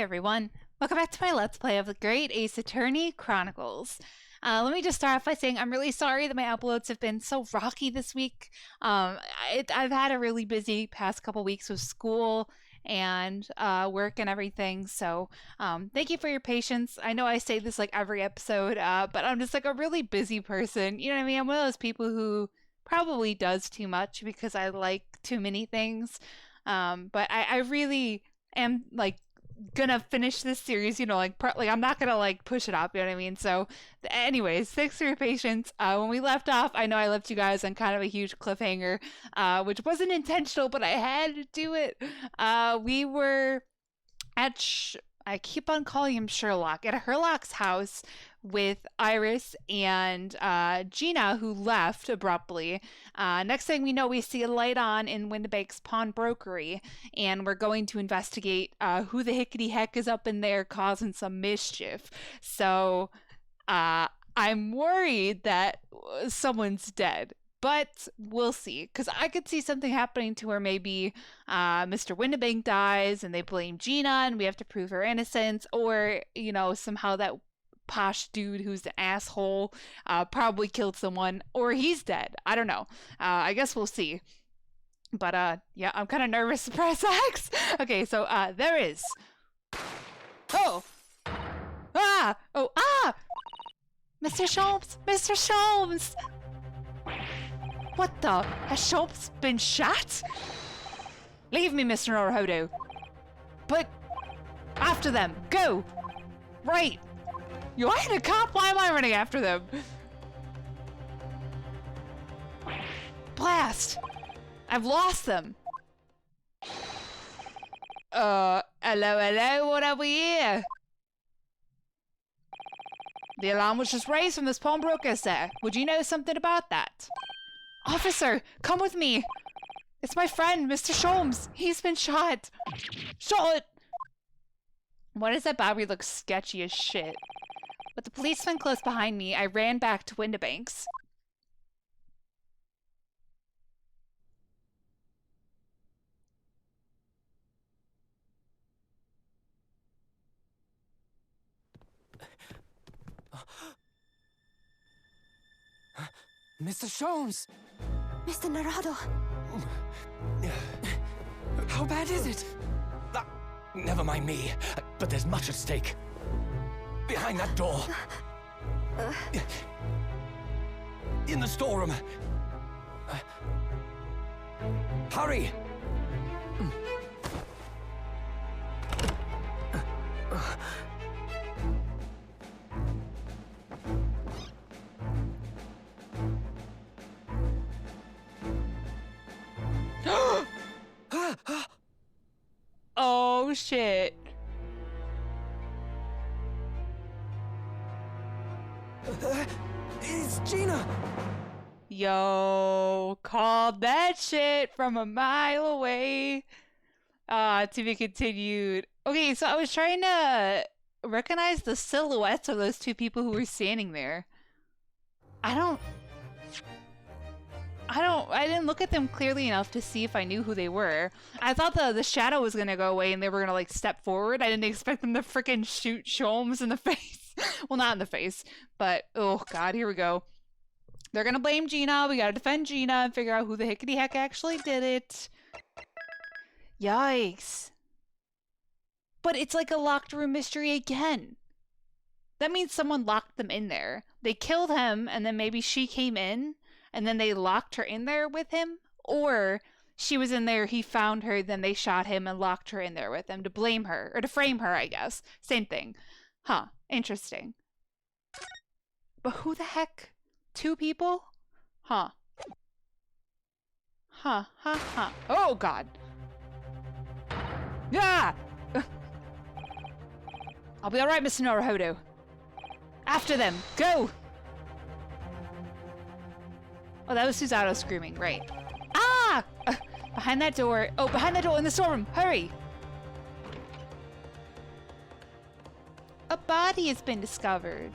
everyone, welcome back to my Let's Play of the Great Ace Attorney Chronicles. Let me just start off by saying I'm really sorry that my uploads have been so rocky this week. I've had a really busy past couple weeks with school and work and everything, so thank you for your patience. I know I say this like every episode, but I'm just like a really busy person. You know what I mean? I'm one of those people who probably does too much because I like too many things. But I really am like gonna finish this series, you know, like I'm not gonna like push it up, you know what I mean? So anyways, thanks for your patience. When we left off, I know I left you guys on kind of a huge cliffhanger, which wasn't intentional, but I had to do it. We were at I keep on calling him Sherlock, at Herlock's house with Iris and Gina, who left abruptly. Next thing we know, we see a light on in Windibank's pawnbrokery, and we're going to investigate who the hickety heck is up in there causing some mischief. So I'm worried that someone's dead. But we'll see, because I could see something happening to her. Maybe Mr. Windibank dies and they blame Gina and we have to prove her innocence. Or, you know, somehow that posh dude who's an asshole probably killed someone. Or he's dead. I don't know. I guess we'll see. But yeah, I'm kind of nervous to press X. Okay, so there is. Oh! Ah! Oh, ah! Mr. Sholmes! Mr. Sholmes! What the? Has Sholmes been shot? Leave me, Mr. Norohodo. But after them. Go! Right. You ain't a cop? Why am I running after them? Blast! I've lost them. Hello, hello, what have we here? The alarm was just raised from this pawnbroker, sir. Would you know something about that? Officer, come with me. It's my friend, Mr. Sholmes. He's been shot. Shot! Why does that battery look sketchy as shit? With the policeman close behind me, I ran back to Windibank's. Mr. Sholmes! Mr. Narado! How bad is it? Never mind me, but there's much at stake. Behind that door. In the storeroom. Hurry! Oh shit. It's Gina! Yo, called that shit from a mile away. To be continued. Okay, so I was trying to recognize the silhouettes of those two people who were standing there. I didn't look at them clearly enough to see if I knew who they were. I thought the shadow was gonna go away and they were gonna like step forward. I didn't expect them to freaking shoot Sholmes in the face. Well, not in the face, but oh god, here we go. They're gonna blame Gina. We gotta defend Gina and figure out who the hickety heck actually did it. Yikes. But it's like a locked room mystery again. That means someone locked them in there. They killed him and then maybe she came in and then they locked her in there with him, or she was in there, he found her, then they shot him and locked her in there with him to blame her, or to frame her, I guess. Same thing. Huh, interesting. But who the heck? Two people? Huh. Huh, huh, huh. Oh, God. Yeah! I'll be alright, Mr. Norohodo. After them, go! Oh, that was Susato screaming, right. Ah! Behind that door. Oh, behind that door in the storeroom. Hurry! A body has been discovered.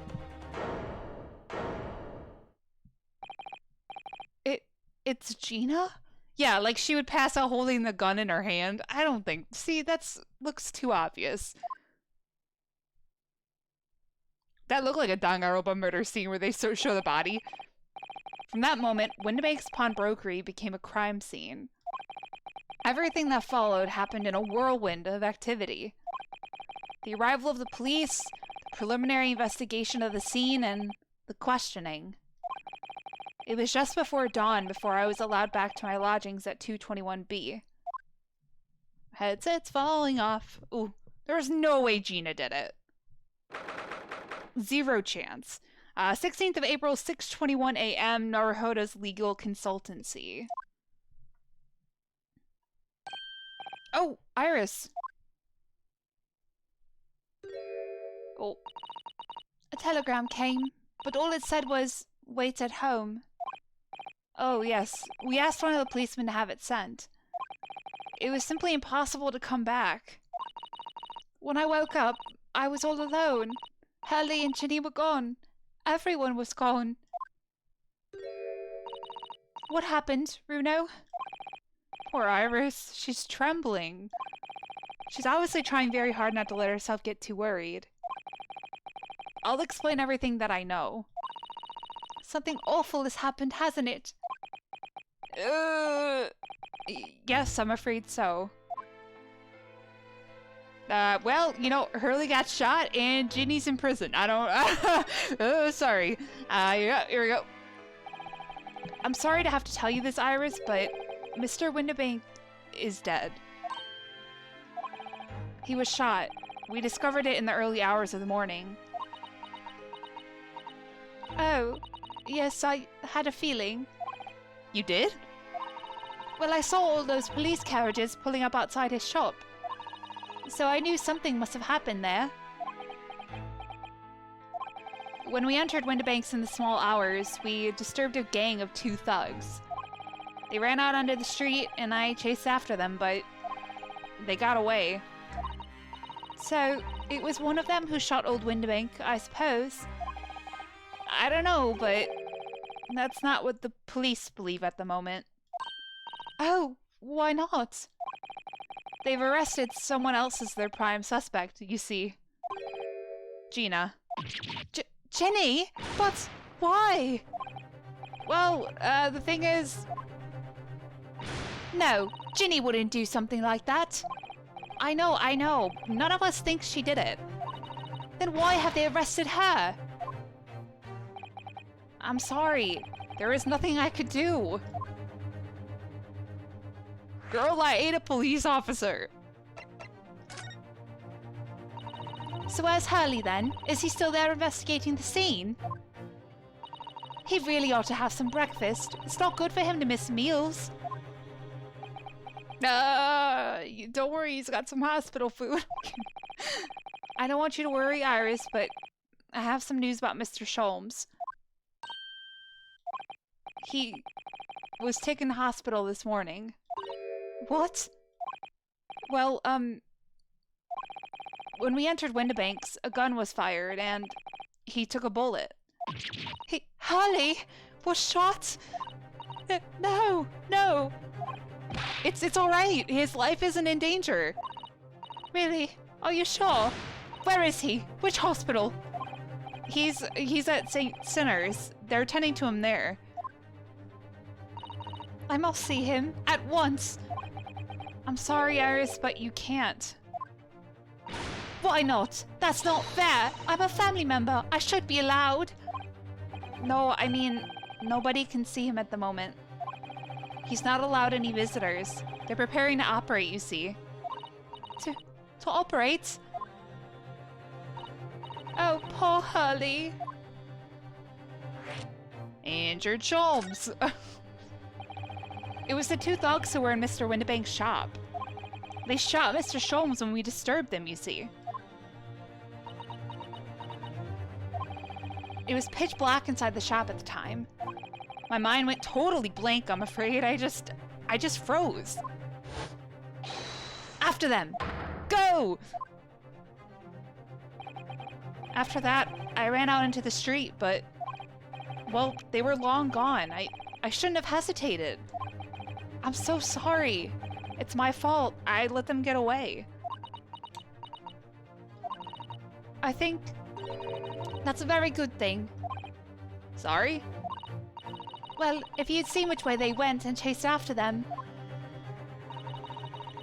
It's Gina? Yeah, like she would pass out holding the gun in her hand. I don't think... See, looks too obvious. That looked like a Danganronpa murder scene where they show the body. From that moment, Windibank's pawnbrokery became a crime scene. Everything that followed happened in a whirlwind of activity. The arrival of the police, the preliminary investigation of the scene, and the questioning. It was just before dawn before I was allowed back to my lodgings at 221B. Headsets falling off. Ooh, there's no way Gina did it. Zero chance. 16th of April, 6:21 a.m., Naruhodo's legal consultancy. Oh, Iris. Oh. A telegram came, but all it said was, wait at home. Oh, yes. We asked one of the policemen to have it sent. It was simply impossible to come back. When I woke up, I was all alone. Hurley and Ginny were gone. Everyone was gone. What happened, Runo? Poor Iris. She's trembling. She's obviously trying very hard not to let herself get too worried. I'll explain everything that I know. Something awful has happened, hasn't it? Yes, I'm afraid so. Well, you know, Hurley got shot and Ginny's in prison. I don't... oh, sorry. Yeah, here we go. I'm sorry to have to tell you this, Iris, but Mr. Windibank is dead. He was shot. We discovered it in the early hours of the morning. Oh, yes, I had a feeling. You did? Well, I saw all those police carriages pulling up outside his shop. So I knew something must have happened there. When we entered Windibanks in the small hours, we disturbed a gang of 2 thugs. They ran out onto the street, and I chased after them, but they got away. So, it was one of them who shot old Windibank, I suppose. I don't know, but that's not what the police believe at the moment. Oh, why not? They've arrested someone else as their prime suspect, you see. Gina. Jenny? But why? Well, the thing is... No, Ginny wouldn't do something like that. I know. None of us thinks she did it. Then why have they arrested her? I'm sorry. There is nothing I could do. Girl, I ate a police officer. So where's Hurley then? Is he still there investigating the scene? He really ought to have some breakfast. It's not good for him to miss meals. Don't worry, he's got some hospital food. I don't want you to worry, Iris, but I have some news about Mr. Sholmes. He was taken to hospital this morning. What? Well, when we entered Windibanks, a gun was fired, and he took a bullet. Harley was shot? No! It's alright. His life isn't in danger. Really? Are you sure? Where is he? Which hospital? He's at St. Sinner's. They're tending to him there. I must see him at once. I'm sorry, Iris, but you can't. Why not? That's not fair. I'm a family member. I should be allowed. No, I mean, nobody can see him at the moment. He's not allowed any visitors. They're preparing to operate, you see. To operate? Oh, poor Hurley. Injured Sholmes. It was the 2 thugs who were in Mr. Windibank's shop. They shot Mr. Sholmes when we disturbed them, you see. It was pitch black inside the shop at the time. My mind went totally blank, I'm afraid. I just froze. After them! Go! After that, I ran out into the street, but... well, they were long gone. I shouldn't have hesitated. I'm so sorry. It's my fault. I let them get away. I think That's a very good thing. Sorry? Well, if you'd seen which way they went and chased after them,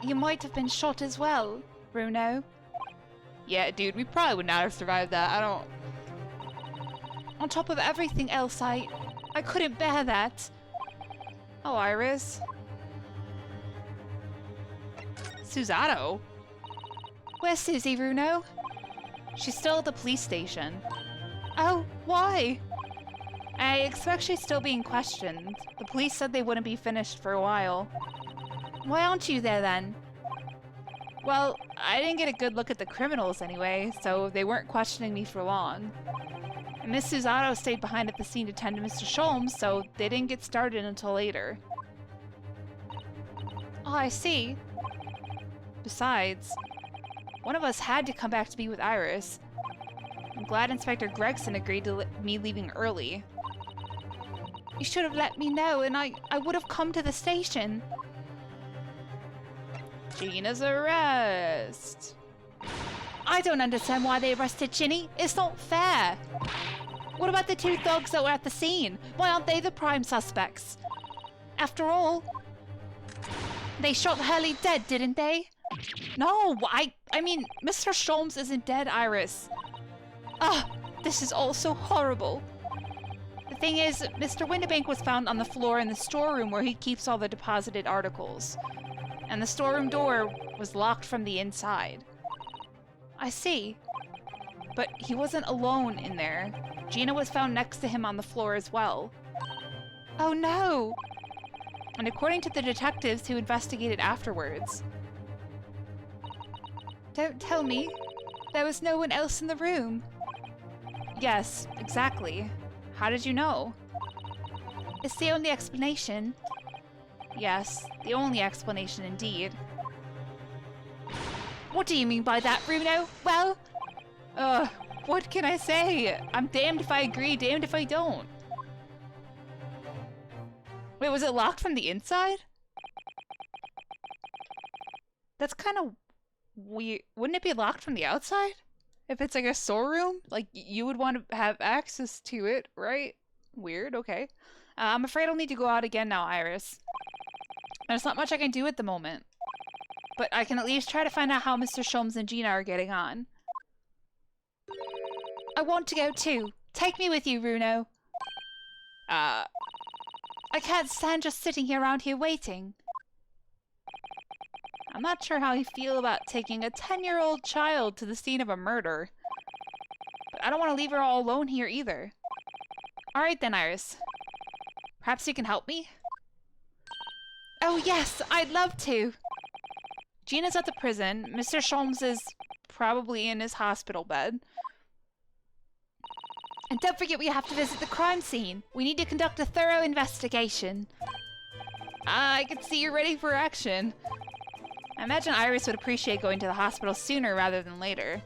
you might have been shot as well, Bruno. Yeah, dude, we probably would not have survived that. I don't... On top of everything else, I couldn't bear that. Oh, Iris. Susato? Where's Susie, Bruno? She's still at the police station. Oh, why? I expect she's still being questioned. The police said they wouldn't be finished for a while. Why aren't you there then? Well, I didn't get a good look at the criminals anyway, so they weren't questioning me for long. And Miss Susato stayed behind at the scene to tend to Mr. Sholmes, so they didn't get started until later. Oh, I see. Besides, one of us had to come back to be with Iris. I'm glad Inspector Gregson agreed to me leaving early. You should have let me know, and I would have come to the station. Gina's arrest. I don't understand why they arrested Ginny. It's not fair. What about the two thugs that were at the scene? Why aren't they the prime suspects? After all, they shot Hurley dead, didn't they? No, I mean, Mr. Sholmes isn't dead, Iris. Ah, this is all so horrible. The thing is, Mr. Windibank was found on the floor in the storeroom where he keeps all the deposited articles. And the storeroom door was locked from the inside. I see. But he wasn't alone in there. Gina was found next to him on the floor as well. Oh no! And according to the detectives who investigated afterwards... Don't tell me. There was no one else in the room. Yes, exactly. How did you know? It's the only explanation. Yes, the only explanation indeed. What do you mean by that, Bruno? Well... What can I say? I'm damned if I agree, damned if I don't. Wait, was it locked from the inside? That's kind of weird. Wouldn't it be locked from the outside? If it's like a storeroom? Like, you would want to have access to it, right? Weird, okay. I'm afraid I'll need to go out again now, Iris. There's not much I can do at the moment. But I can at least try to find out how Mr. Sholmes and Gina are getting on. I want to go too. Take me with you, Bruno. I can't stand just sitting here around here waiting. I'm not sure how you feel about taking a 10-year-old child to the scene of a murder. But I don't want to leave her all alone here either. Alright then, Iris. Perhaps you can help me? Oh yes, I'd love to. Gina's at the prison. Mr. Sholmes is probably in his hospital bed. And don't forget we have to visit the crime scene. We need to conduct a thorough investigation. I can see you're ready for action. I imagine Iris would appreciate going to the hospital sooner rather than later.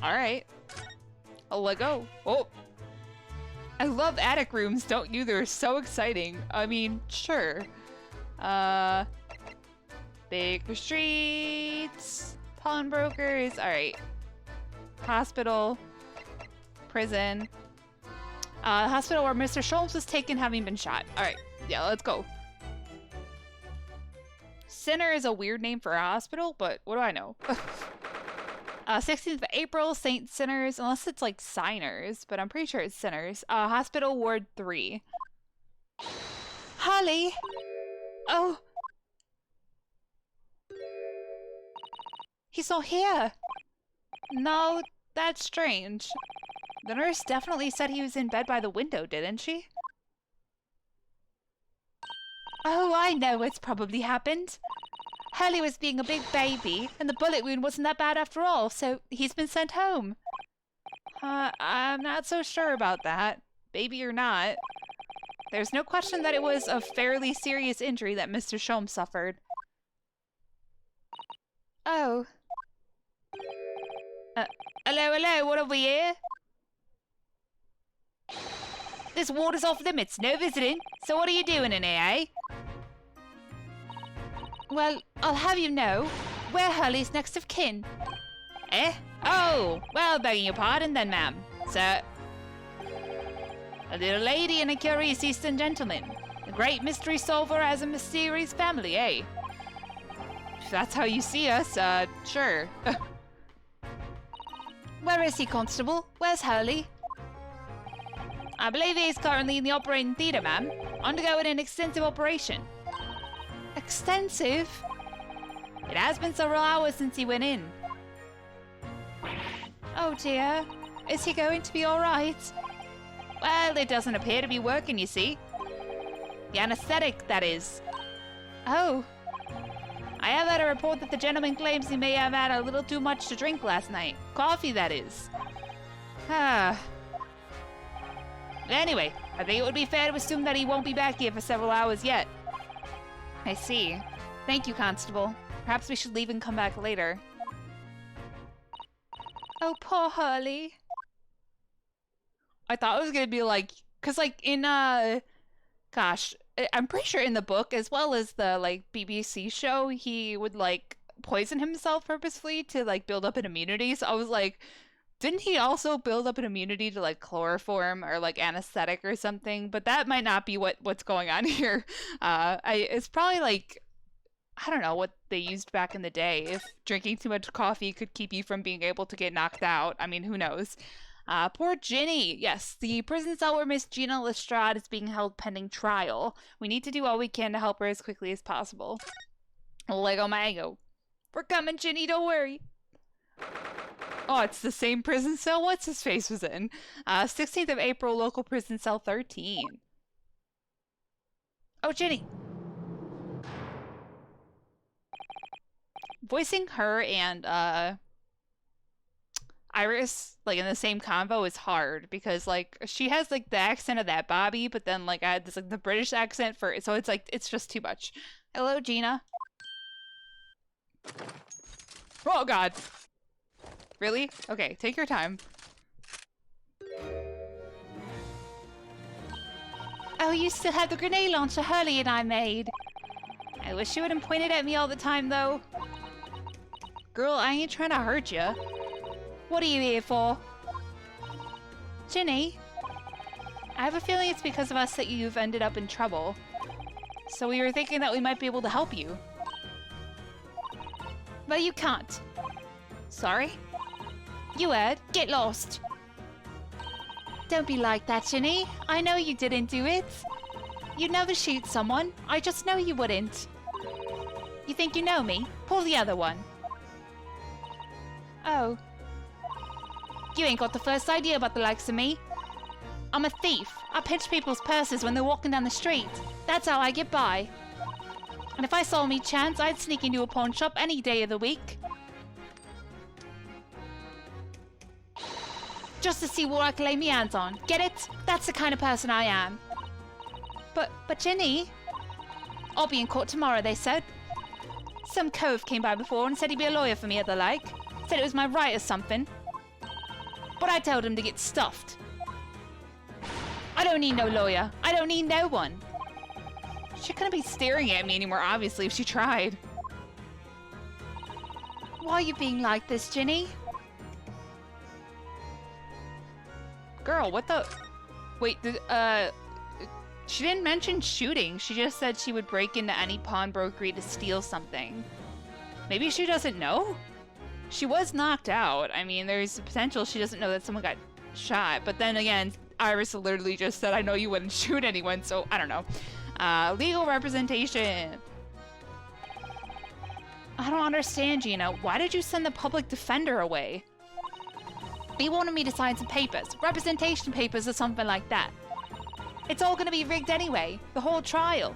Alright. I'll let go. Oh! I love attic rooms, don't you? They're so exciting. I mean, sure. Baker Streets, pawnbrokers, alright. Hospital, prison. Hospital where Mr. Sholmes was taken having been shot. Alright, yeah, let's go. Sinner is a weird name for a hospital, but what do I know? 16th of April, St. Sinners, unless it's like Signers, but I'm pretty sure it's Sinners. Hospital Ward 3. Holly! Oh! He's not here! No, that's strange. The nurse definitely said he was in bed by the window, didn't she? Oh, I know what's probably happened. Hurley was being a big baby, and the bullet wound wasn't that bad after all, so he's been sent home. I'm not so sure about that. Baby or not. There's no question that it was a fairly serious injury that Mr. Sholmes suffered. Oh. Hello, what have we here? This ward is off limits, no visiting. So what are you doing in here, eh? Well, I'll have you know, we're Hurley's next of kin. Eh? Oh, well, begging your pardon then, ma'am. Sir. A little lady and a curious Eastern gentleman. A great mystery solver has a mysterious family, eh? If that's how you see us, sure. Where is he, Constable? Where's Hurley? I believe he is currently in the operating theatre, ma'am, undergoing an extensive operation. Extensive? It has been several hours since he went in. Oh dear. Is he going to be alright? Well, it doesn't appear to be working, you see. The anesthetic, that is. Oh. I have had a report that the gentleman claims he may have had a little too much to drink last night. Coffee, that is. Ah. Anyway, I think it would be fair to assume that he won't be back here for several hours yet. I see. Thank you, Constable. Perhaps we should leave and come back later. Oh, poor Hurley. I thought it was gonna be like, cause like in gosh, I'm pretty sure in the book as well as the like BBC show, he would like poison himself purposefully to like build up an immunity. So I was like, didn't he also build up an immunity to like chloroform or like anesthetic or something? But that might not be what's going on here. It's probably like, I don't know what they used back in the day. If drinking too much coffee could keep you from being able to get knocked out. I mean, who knows? Poor Ginny. Yes, the prison cell where Miss Gina Lestrade is being held pending trial. We need to do all we can to help her as quickly as possible. Lego Mago. We're coming, Ginny, don't worry. Oh, it's the same prison cell what's his face was in. 16th of April, local prison cell 13. Oh, Ginny. Voicing her and Iris like in the same convo is hard because like she has like the accent of that Bobby, but then like I had this like the British accent for it, so it's like it's just too much. Hello, Gina. Oh God. Really? Okay, take your time. Oh, you still have the grenade launcher Hurley and I made. I wish you wouldn't point it at me all the time, though. Girl, I ain't trying to hurt you. What are you here for? Ginny? I have a feeling it's because of us that you've ended up in trouble. So we were thinking that we might be able to help you. But you can't. Sorry? You heard. Get lost. Don't be like that, Ginny. I know you didn't do it. You'd never shoot someone. I just know you wouldn't. You think you know me? Pull the other one. Oh. You ain't got the first idea about the likes of me. I'm a thief. I pinch people's purses when they're walking down the street. That's how I get by. And if I saw me chance, I'd sneak into a pawn shop any day of the week. Just to see what I can lay me hands on. Get it? That's the kind of person I am. But Ginny... I'll be in court tomorrow, they said. Some cove came by before and said he'd be a lawyer for me or the like. Said it was my right or something. But I told him to get stuffed. I don't need no lawyer. I don't need no one. She couldn't be staring at me anymore, obviously, if she tried. Why are you being like this, Ginny? Girl, what the... Wait, she didn't mention shooting. She just said she would break into any pawnbrokery to steal something. Maybe she doesn't know? She was knocked out. I mean, there's a potential she doesn't know that someone got shot. But then again, Iris literally just said, I know you wouldn't shoot anyone, so I don't know. Legal representation. I don't understand, Gina. Why did you send the public defender away? He wanted me to sign some papers. Representation papers or something like that. It's all gonna be rigged anyway. The whole trial.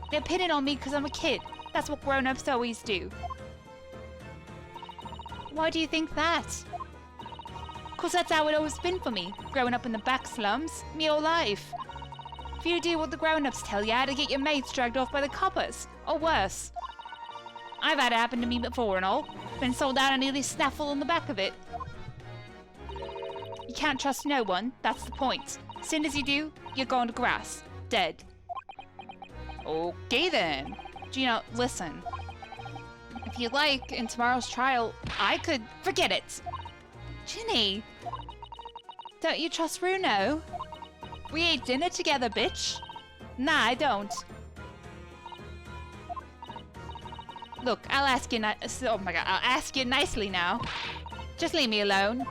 They're pinning on me because I'm a kid. That's what grown-ups always do. Why do you think that? Cause that's how it always been for me. Growing up in the back slums. Me whole life. If you do what the grown-ups tell you, how to get your mates dragged off by the coppers. Or worse. I've had it happen to me before and all. Been sold out and nearly snaffled on the back of it. You can't trust no one, that's the point. As soon as you do, you're going to grass. Dead. Okay then. Gina, listen. If you like, in tomorrow's trial, I could... Forget it! Ginny! Don't you trust Runo? We ate dinner together, bitch! Nah, I don't. Look, I'll ask you oh my god, I'll ask you nicely now. Just leave me alone.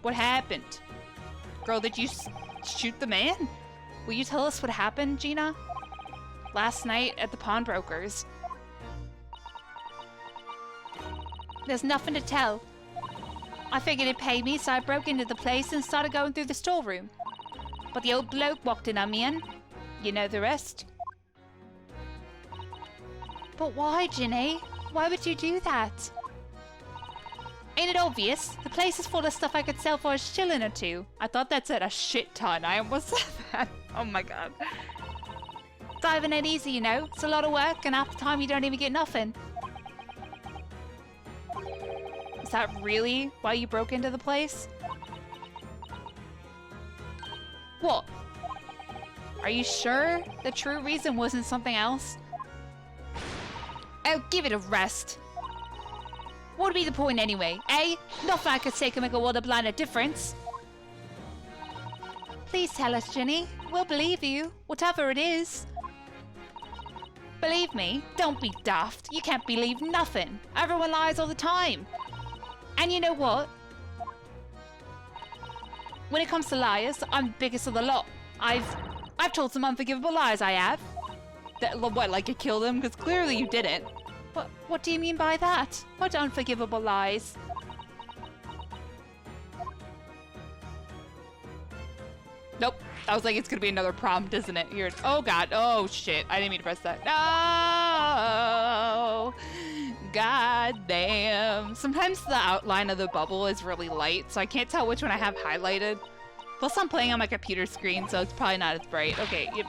What happened? Girl, did you shoot the man? Will you tell us what happened, Gina? Last night at the pawnbroker's. There's nothing to tell. I figured he'd pay me, so I broke into the place and started going through the storeroom. But the old bloke walked in on me and... you know the rest. But why, Ginny? Why would you do that? Ain't it obvious? The place is full of stuff I could sell for a shilling or two. I thought that said a shit ton. I almost said that. Oh my god. Diving ain't easy, you know. It's a lot of work, and half the time you don't even get nothing. Is that really why you broke into the place? What? Are you sure the true reason wasn't something else? Oh, give it a rest. What would be the point anyway, eh? Nothing I could say can make a world of blind difference. Please tell us, Ginny. We'll believe you, whatever it is. Believe me, don't be daft. You can't believe nothing. Everyone lies all the time. And you know what? When it comes to liars, I'm the biggest of the lot. I've told some unforgivable lies, I have. That, what, like you killed him? Because clearly you didn't. What do you mean by that? What unforgivable lies? Nope. I was like, it's gonna be another prompt, isn't it? Here. Oh god. Oh shit. I didn't mean to press that. No. God damn. Sometimes the outline of the bubble is really light, so I can't tell which one I have highlighted. Plus, I'm playing on my computer screen, so it's probably not as bright. Okay. You're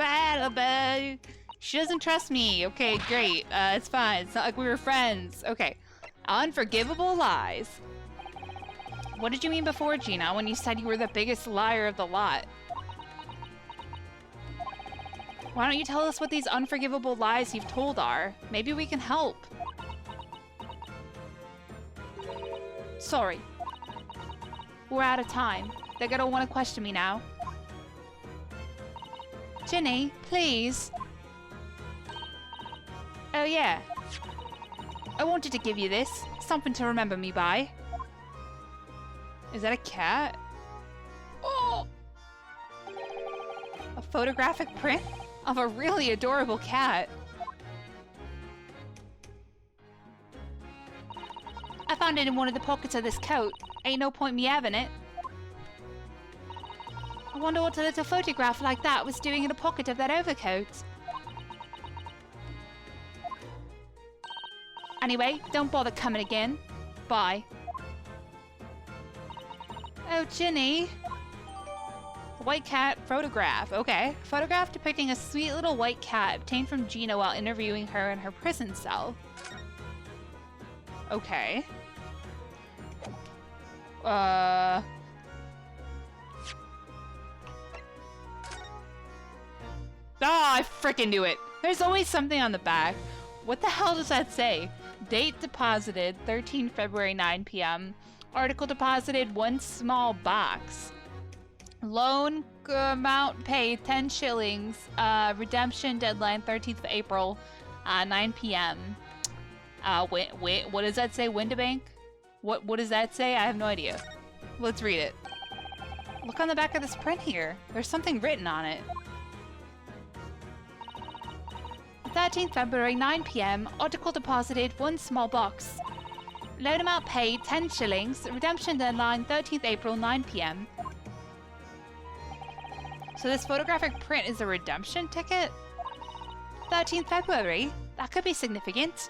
bad. She doesn't trust me. Okay, great. It's fine. It's not like we were friends. Okay. Unforgivable lies. What did you mean before, Gina, when you said you were the biggest liar of the lot? Why don't you tell us what these unforgivable lies you've told are? Maybe we can help. Sorry. We're out of time. They're gonna want to question me now. Ginny, please. Oh yeah. I wanted to give you this. Something to remember me by. Is that a cat? Oh! A photographic print of a really adorable cat. I found it in one of the pockets of this coat. Ain't no point me having it. I wonder what a little photograph like that was doing in a pocket of that overcoat. Anyway, don't bother coming again. Bye. Oh, Ginny. White cat photograph. Okay. Photograph depicting a sweet little white cat obtained from Gina while interviewing her in her prison cell. Okay. Ah, I freaking knew it. There's always something on the back. What the hell does that say? Date deposited, 13 February, 9 p.m. Article deposited, 1 small box. Loan amount paid, 10 shillings. Redemption deadline, 13th of April, 9 p.m. Wait, what does that say? Windabank? What does that say? I have no idea. Let's read it. Look on the back of this print here. There's something written on it. 13th February, 9 p.m. Article deposited, 1 small box. Loan amount paid, 10 shillings. Redemption deadline, 13th April, 9 p.m. So this photographic print is a redemption ticket? 13th February? That could be significant.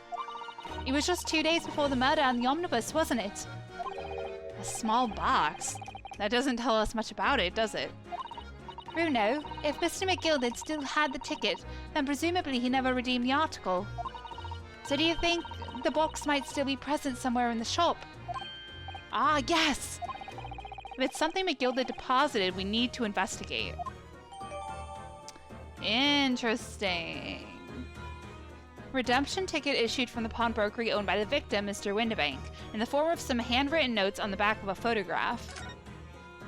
It was just 2 days before the murder on the omnibus, wasn't it? A small box? That doesn't tell us much about it, does it? Bruno, if Mr. McGilded still had the ticket, then presumably he never redeemed the article. So do you think the box might still be present somewhere in the shop? Ah, yes! If it's something McGilded deposited, we need to investigate. Interesting. Redemption ticket issued from the pawnbrokery owned by the victim, Mr. Windibank, in the form of some handwritten notes on the back of a photograph.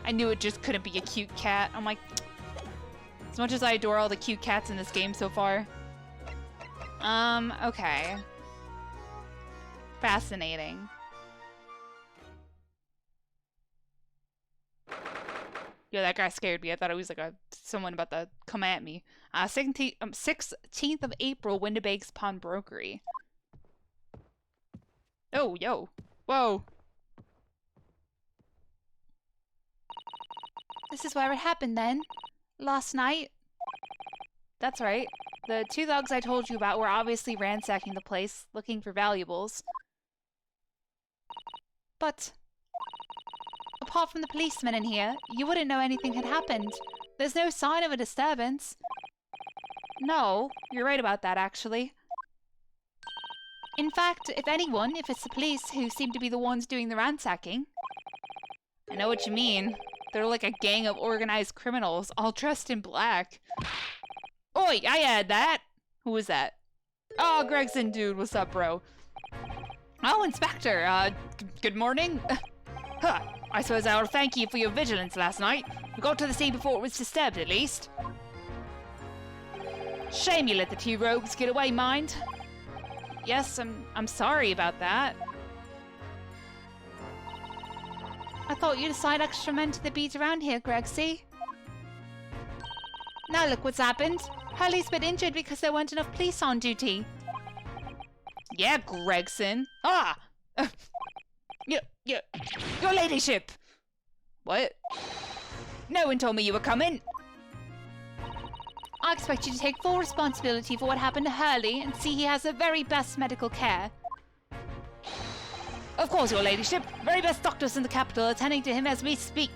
I knew it just couldn't be a cute cat. I'm like, as much as I adore all the cute cats in this game so far. Okay. Fascinating. Yeah, that guy scared me. I thought it was like someone about to come at me. 16th of April, Windibank's pawnbrokery. Oh, yo. Whoa. This is where it happened then. Last night. That's right. The two thugs I told you about were obviously ransacking the place, looking for valuables. But apart from the policemen in here, you wouldn't know anything had happened. There's no sign of a disturbance. No, you're right about that, actually. In fact, if anyone, if it's the police who seem to be the ones doing the ransacking. I know what you mean. They're like a gang of organized criminals, all dressed in black. Oi, I had that! Who was that? Oh, Gregson, dude, what's up, bro? Oh, Inspector, good morning? Huh, I suppose I ought to thank you for your vigilance last night. We got to the scene before it was disturbed, at least. Shame you let the two rogues get away, mind. Yes, I'm sorry about that. I thought you'd assign extra men to the beat around here, Gregsy. Now look what's happened. Hurley's been injured because there weren't enough police on duty. Yeah, Gregson. Ah! Your ladyship! What? No one told me you were coming. I expect you to take full responsibility for what happened to Hurley and see he has the very best medical care. Of course, your ladyship. Very best doctors in the capital attending to him as we speak.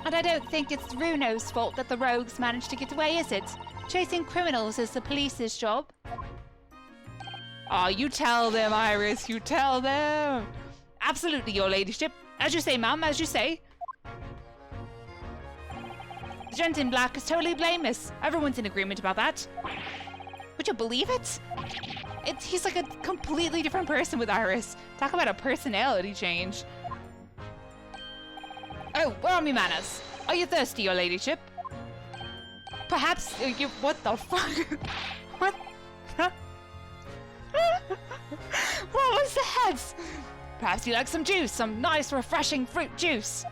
And I don't think it's Runo's fault that the rogues managed to get away, is it? Chasing criminals is the police's job. Oh, you tell them, Iris. You tell them. Absolutely, your ladyship. As you say, ma'am, as you say. The gent in black is totally blameless. Everyone's in agreement about that. Would you believe it? He's like a completely different person with Iris. Talk about a personality change. Oh, where are my manners? Are you thirsty, your ladyship? Perhaps you... What the fuck? What? What was that? Perhaps you like some juice, some nice refreshing fruit juice.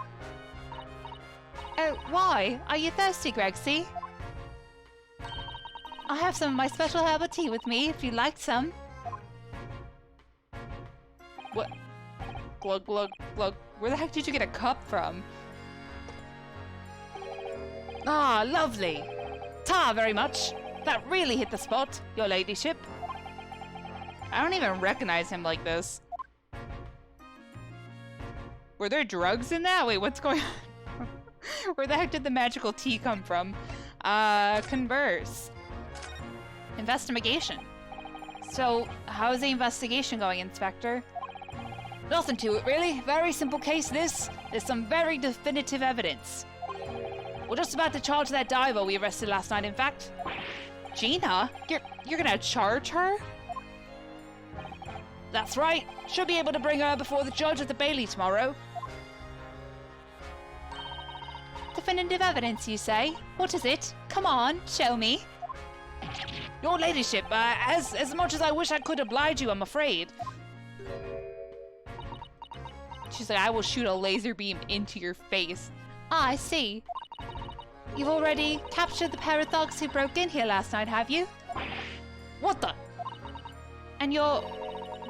Oh, why? Are you thirsty, Gregsy? I have some of my special herbal tea with me, if you'd like some. What? Glug, glug, glug. Where the heck did you get a cup from? Ah, lovely. Ta very much. That really hit the spot, your ladyship. I don't even recognize him like this. Were there drugs in that? Wait, what's going on? Where the heck did the magical tea come from? Converse. Investigation. So, how's the investigation going, Inspector? Nothing to it, really. Very simple case, this. There's some very definitive evidence. We're just about to charge that diver we arrested last night, in fact. Gina? You're gonna charge her? That's right. Should be able to bring her before the judge at the Bailey tomorrow. Definitive evidence, you say? What is it? Come on, show me. Your ladyship, as much as I wish I could oblige you, I'm afraid. She's like, I will shoot a laser beam into your face. Ah, I see. You've already captured the pair of thugs who broke in here last night, have you? What the? And you're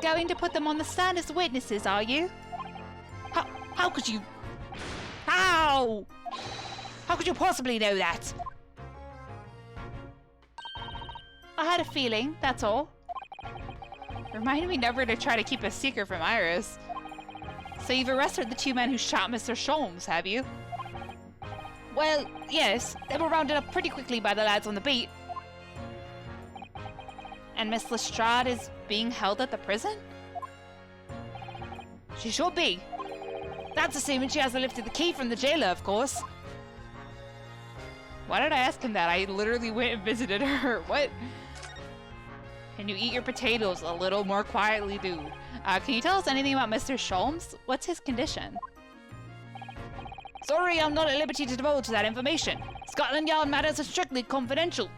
going to put them on the stand as witnesses, are you? How could you? How? How could you possibly know that? I had a feeling, that's all. Remind me never to try to keep a secret from Iris. So you've arrested the two men who shot Mr. Sholmes, have you? Well, yes. They were rounded up pretty quickly by the lads on the beat. And Miss Lestrade is being held at the prison? She should be. That's assuming she hasn't lifted the key from the jailer, of course. Why did I ask him that? I literally went and visited her. What? Can you eat your potatoes a little more quietly, dude? Can you tell us anything about Mr. Sholmes? What's his condition? Sorry, I'm not at liberty to divulge that information. Scotland Yard matters are strictly confidential.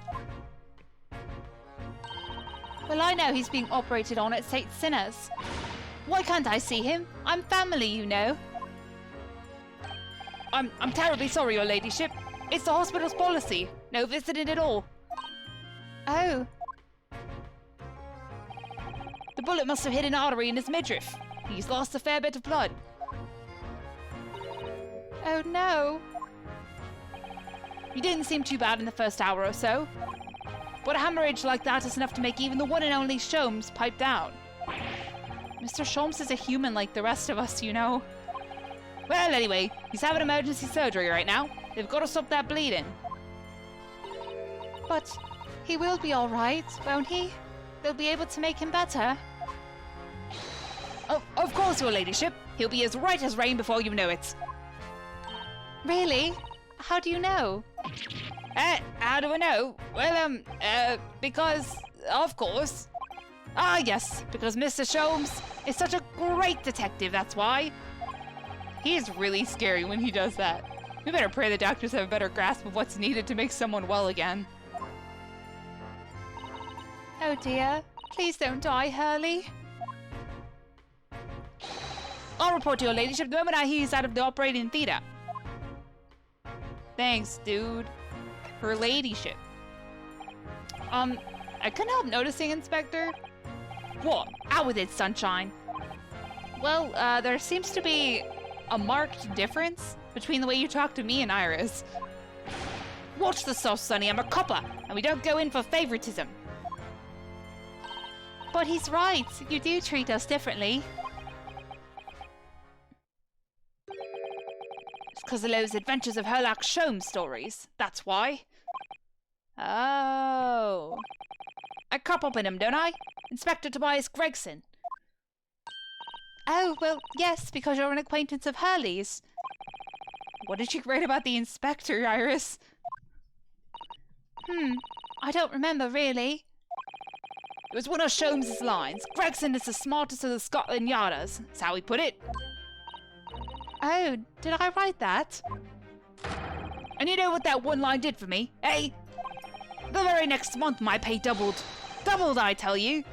Well, I know he's being operated on at St. Sinners. Why can't I see him? I'm family, you know. I'm terribly sorry, your ladyship. It's the hospital's policy. No visiting at all. Oh. The bullet must have hit an artery in his midriff. He's lost a fair bit of blood. Oh no. He didn't seem too bad in the first hour or so. But a hemorrhage like that is enough to make even the one and only Sholmes pipe down. Mr. Sholmes is a human like the rest of us, you know. Well, anyway, he's having emergency surgery right now. They've got to stop that bleeding. But he will be all right, won't he? They'll be able to make him better. Of course, your ladyship. He'll be as right as rain before you know it. Really? How do you know? How do I know? Well, because, of course. Ah, yes, because Mr. Sholmes is such a great detective, that's why. He is really scary when he does that. We better pray the doctors have a better grasp of what's needed to make someone well again. Oh dear. Please don't die, Hurley. I'll report to your ladyship the moment I hear he's out of the operating theater. Thanks, dude. Her ladyship. I couldn't help noticing, Inspector. What? Out with it, sunshine. Well, there seems to be a marked difference between the way you talk to me and Iris. Watch the sauce, Sonny. I'm a copper, and we don't go in for favoritism. But he's right. You do treat us differently. It's because of those Adventures of Herlock Sholmes stories. That's why. Oh. I cop up in him, don't I? Inspector Tobias Gregson. Oh, well, yes, because you're an acquaintance of Hurley's. What did you write about the inspector, Iris? I don't remember, really. It was one of Sholmes' lines. Gregson is the smartest of the Scotland Yarders. That's how he put it. Oh, did I write that? And you know what that one line did for me, eh? The very next month my pay doubled. Doubled, I tell you.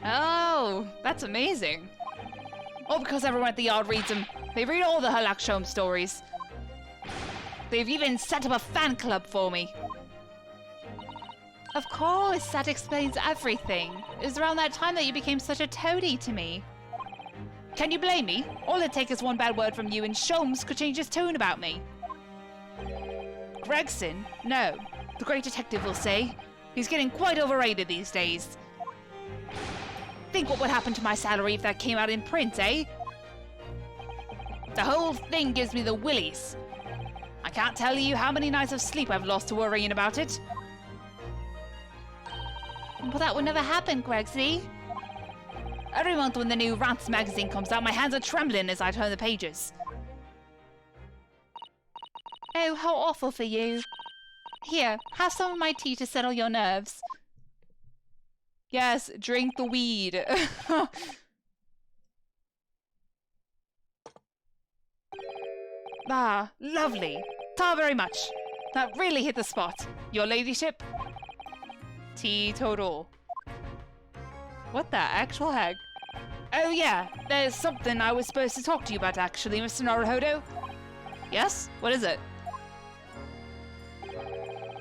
Oh, that's amazing. All because everyone at the yard reads them. They read all the Herlock Sholmes stories. They've even set up a fan club for me. Of course, that explains everything. It was around that time that you became such a toady to me. Can you blame me? All it takes is one bad word from you and Sholmes could change his tune about me. Gregson? No. The great detective will say. He's getting quite overrated these days. Think what would happen to my salary if that came out in print, eh? The whole thing gives me the willies. I can't tell you how many nights of sleep I've lost to worrying about it. Well, that would never happen, Gregsy. Every month when the new Rants magazine comes out, my hands are trembling as I turn the pages. Oh, how awful for you. Here, have some of my tea to settle your nerves. Yes, drink the weed. Ah, lovely. Ta very much. That really hit the spot. Your ladyship? Teetotal. What the actual heck? Oh yeah, there's something I was supposed to talk to you about actually, Mr. Naruhodo. Yes? What is it?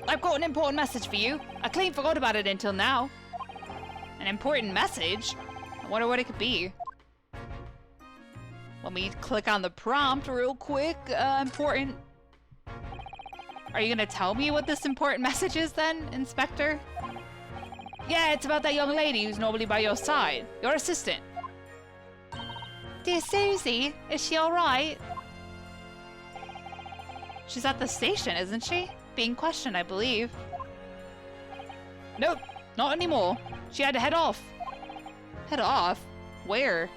I've got an important message for you. I clean forgot about it until now. An important message? I wonder what it could be. Let me click on the prompt real quick. Important. Are you gonna tell me what this important message is then, Inspector? Yeah, it's about that young lady who's normally by your side. Your assistant. Dear Susie, is she alright? She's at the station, isn't she? Being questioned, I believe. Nope, not anymore. She had to head off. Head off? Where?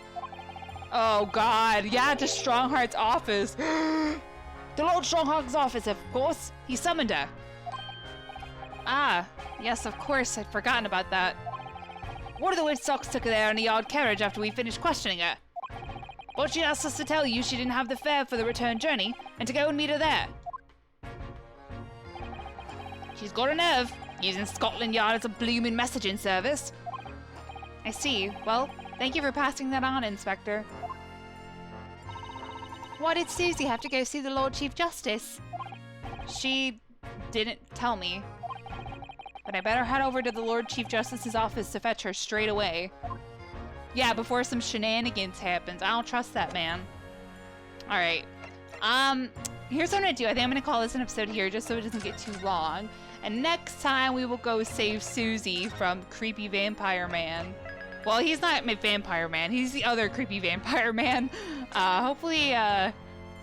Oh god, yeah, to Strongheart's office. To Lord Stronghog's office, of course. He summoned her. Ah, yes, of course. I'd forgotten about that. One of the White Sox took her there in a yard carriage after we finished questioning her. But she asked us to tell you she didn't have the fare for the return journey, and to go and meet her there. She's got a nerve, using Scotland Yard as a bloomin' messaging service. I see. Well, thank you for passing that on, Inspector. Why did Susie have to go see the Lord Chief Justice? She didn't tell me. But I better head over to the Lord Chief Justice's office to fetch her straight away. Yeah, before some shenanigans happens. I don't trust that man. Alright. Here's what I'm gonna do. I think I'm gonna call this an episode here just so it doesn't get too long. And next time we will go save Susie from creepy vampire man. Well, he's not my vampire man. He's the other creepy vampire man. Hopefully,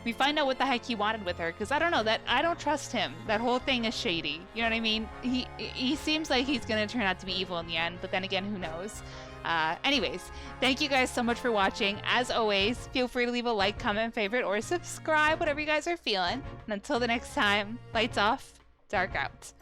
we find out what the heck he wanted with her. Because I don't know. I don't trust him. That whole thing is shady. You know what I mean? He seems like he's going to turn out to be evil in the end. But then again, who knows? Anyways, thank you guys so much for watching. As always, feel free to leave a like, comment, favorite, or subscribe, whatever you guys are feeling. And until the next time, lights off, dark out.